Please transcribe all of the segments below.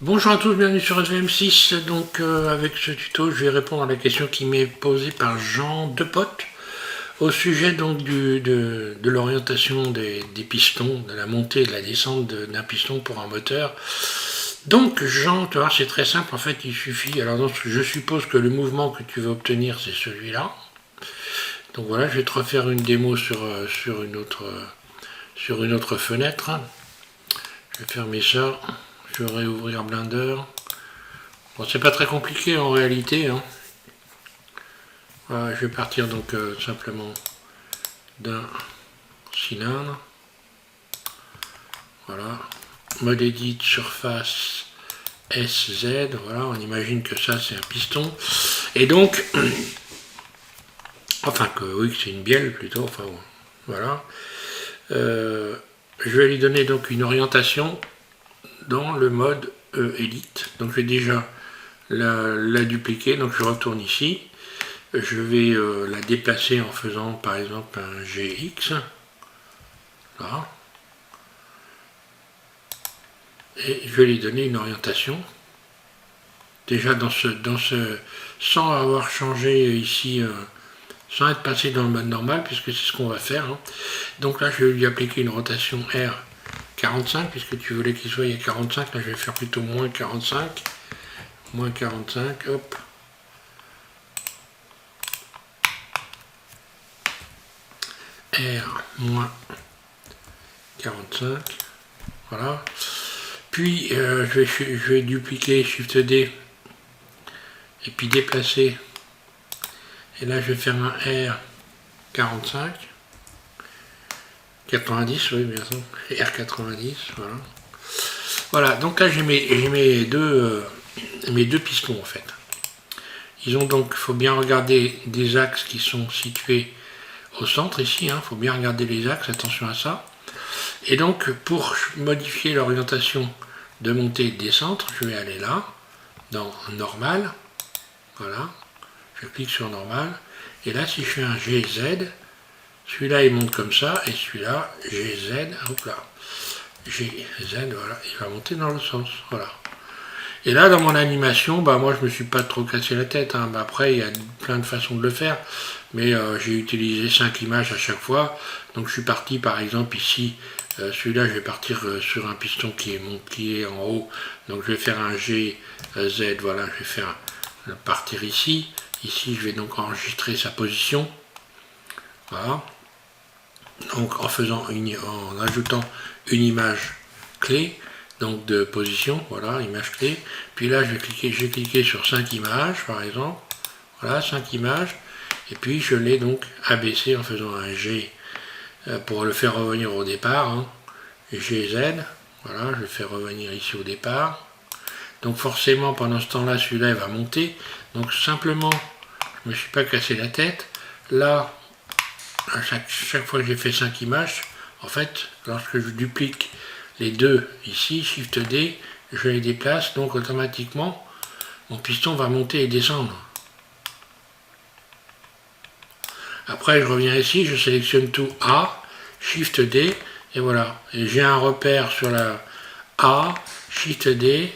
Bonjour à tous, bienvenue sur SVM6. Donc avec ce tuto, je vais répondre à la question qui m'est posée par Jean Depote au sujet donc de l'orientation des pistons, de la montée et de la descente d'un piston pour un moteur. Donc Jean, tu vois, c'est très simple, en fait il suffit, alors donc, je suppose que le mouvement que tu veux obtenir c'est celui-là. Donc voilà, je vais te refaire une démo sur une autre fenêtre. Je vais fermer ça, je vais réouvrir Blender. Bon, c'est pas très compliqué en réalité, hein. Voilà, je vais partir donc simplement d'un cylindre. Voilà. Mode edit, surface, SZ. Voilà, on imagine que ça c'est un piston. Et donc, enfin que oui, que c'est une bielle plutôt. Enfin voilà. Je vais lui donner donc une orientation dans le mode Elite. Donc je vais déjà la dupliquer. Donc je retourne ici. Je vais la déplacer en faisant par exemple un GX. Là. Et je vais lui donner une orientation. Déjà sans avoir changé ici, sans être passé dans le mode normal, puisque c'est ce qu'on va faire. Hein. Donc là, je vais lui appliquer une rotation R45, puisque tu voulais qu'il soit à 45. Là, je vais faire plutôt moins 45. Moins 45, hop. R moins 45. Voilà. Puis je vais dupliquer Shift D et puis déplacer. Et là je vais faire un R 45. 90, oui bien sûr. R 90, voilà. Voilà, donc là j'ai mes deux pistons en fait. Ils ont donc, il faut bien regarder des axes qui sont situés au centre ici, il faut bien regarder les axes, attention à ça. Et donc pour modifier l'orientation de montée et de descente, je vais aller là, dans normal, voilà, je clique sur normal, et là si je fais un GZ, celui-là il monte comme ça, et celui-là, GZ, hop là, GZ, voilà, il va monter dans le sens, voilà. Et là, dans mon animation, bah, moi je me suis pas trop cassé la tête, hein. Bah, après il y a plein de façons de le faire, mais j'ai utilisé 5 images à chaque fois, donc je suis parti par exemple ici, celui-là je vais partir sur un piston qui est en haut, donc je vais faire un GZ, voilà, je vais faire partir ici, ici je vais donc enregistrer sa position, voilà, donc en ajoutant une image clé, donc de position, voilà, image clé, puis là je vais cliquer sur 5 images par exemple, voilà, 5 images, et puis je l'ai donc abaissé en faisant un G pour le faire revenir au départ, hein. GZ, voilà, je le fais revenir ici au départ, donc forcément pendant ce temps là celui-là il va monter, donc simplement je me suis pas cassé la tête, là à chaque fois que j'ai fait 5 images, en fait lorsque je duplique les deux ici, Shift D, je les déplace, donc automatiquement mon piston va monter et descendre. Après je reviens ici, je sélectionne tout A, Shift D, et voilà. Et j'ai un repère sur la A, Shift D,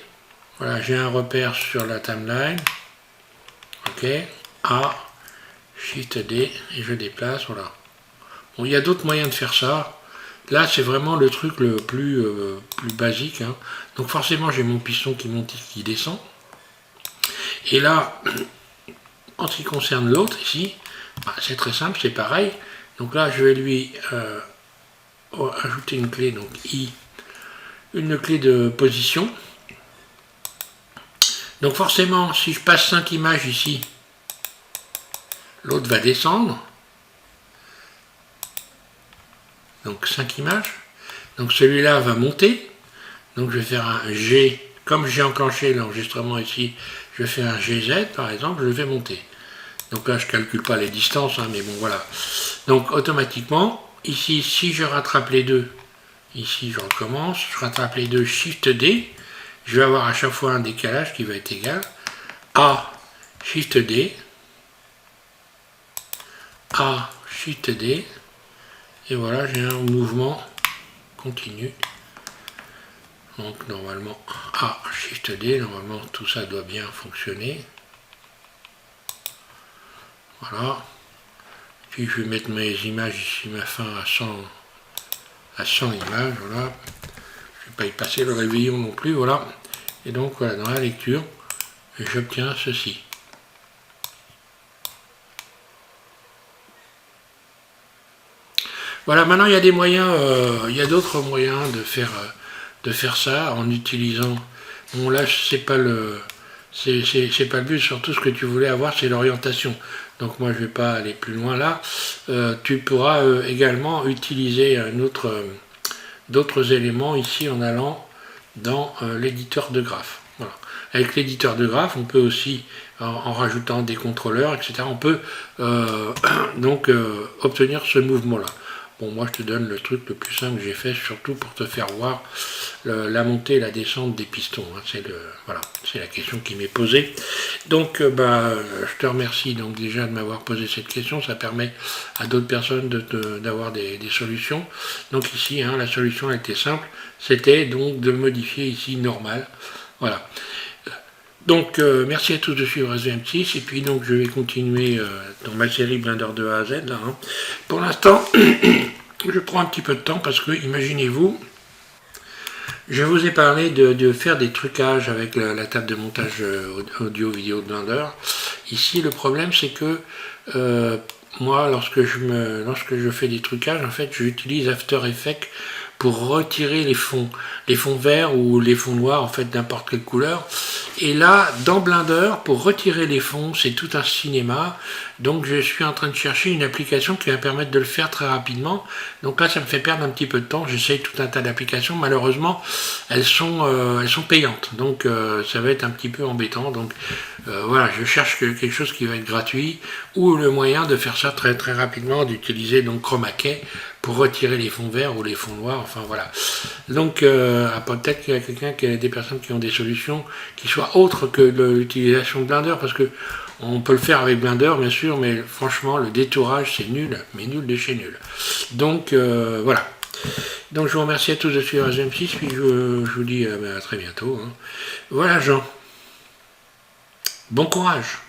voilà, j'ai un repère sur la timeline, ok, A, Shift D, et je déplace, voilà. Bon, il y a d'autres moyens de faire ça. Là, c'est vraiment le truc le plus basique, hein. Donc forcément, j'ai mon piston qui monte et qui descend. Et là, en ce qui concerne l'autre, ici, bah, c'est très simple, c'est pareil. Donc là, je vais lui ajouter une clé, donc I, une clé de position. Donc forcément, si je passe 5 images ici, l'autre va descendre. Donc 5 images. Donc celui-là va monter. Donc je vais faire un G, comme j'ai enclenché l'enregistrement ici, je fais un GZ par exemple, je le fais monter. Donc là je ne calcule pas les distances, hein, mais bon voilà. Donc automatiquement, ici si je rattrape les deux, ici je recommence, je rattrape les deux, Shift D, je vais avoir à chaque fois un décalage qui va être égal A, Shift D, A, Shift D, et voilà, j'ai un mouvement continu. Donc normalement, Shift D, normalement tout ça doit bien fonctionner. Voilà. Puis je vais mettre mes images ici, ma fin à 100 images, voilà. Je ne vais pas y passer le réveillon non plus, voilà. Et donc voilà, dans la lecture, j'obtiens ceci. Voilà, maintenant il y a des moyens, il y a d'autres moyens de faire ça en utilisant. Bon là c'est pas le but, surtout ce que tu voulais avoir c'est l'orientation. Donc moi je vais pas aller plus loin là. Tu pourras également utiliser d'autres éléments ici en allant dans l'éditeur de graphes. Voilà. Avec l'éditeur de graphes, on peut aussi, en rajoutant des contrôleurs, etc., on peut donc obtenir ce mouvement-là. Bon, moi je te donne le truc le plus simple que j'ai fait, surtout pour te faire voir la montée et la descente des pistons. Hein. Voilà, c'est la question qui m'est posée. Donc, je te remercie donc déjà de m'avoir posé cette question. Ça permet à d'autres personnes d'avoir des solutions. Donc ici, hein, la solution était simple. C'était donc de modifier ici normal. Voilà. Donc, merci à tous de suivre SVM6. Et puis, donc, je vais continuer dans ma série Blender de A à Z. Là, hein. Pour l'instant, je prends un petit peu de temps parce que, imaginez-vous, je vous ai parlé de faire des trucages avec la table de montage audio-vidéo de Blender. Ici, le problème, c'est que moi, lorsque je fais des trucages, en fait, j'utilise After Effects pour retirer les fonds verts ou les fonds noirs, en fait, n'importe quelle couleur. Et là, dans Blender, pour retirer les fonds, c'est tout un cinéma. Donc, je suis en train de chercher une application qui va permettre de le faire très rapidement. Donc là, ça me fait perdre un petit peu de temps. J'essaye tout un tas d'applications. Malheureusement, elles sont payantes. Donc, ça va être un petit peu embêtant. Donc, voilà, je cherche quelque chose qui va être gratuit ou le moyen de faire ça très très rapidement, d'utiliser donc Chroma Key pour retirer les fonds verts ou les fonds noirs, enfin voilà. Donc peut-être qu'il y a des personnes qui ont des solutions qui soient autres que l'utilisation de Blender, parce que on peut le faire avec Blender bien sûr, mais franchement le détourage c'est nul, mais nul de chez nul. Donc voilà. Donc je vous remercie à tous de suivre SVM6, puis je vous dis à très bientôt. Hein. Voilà Jean. Bon courage.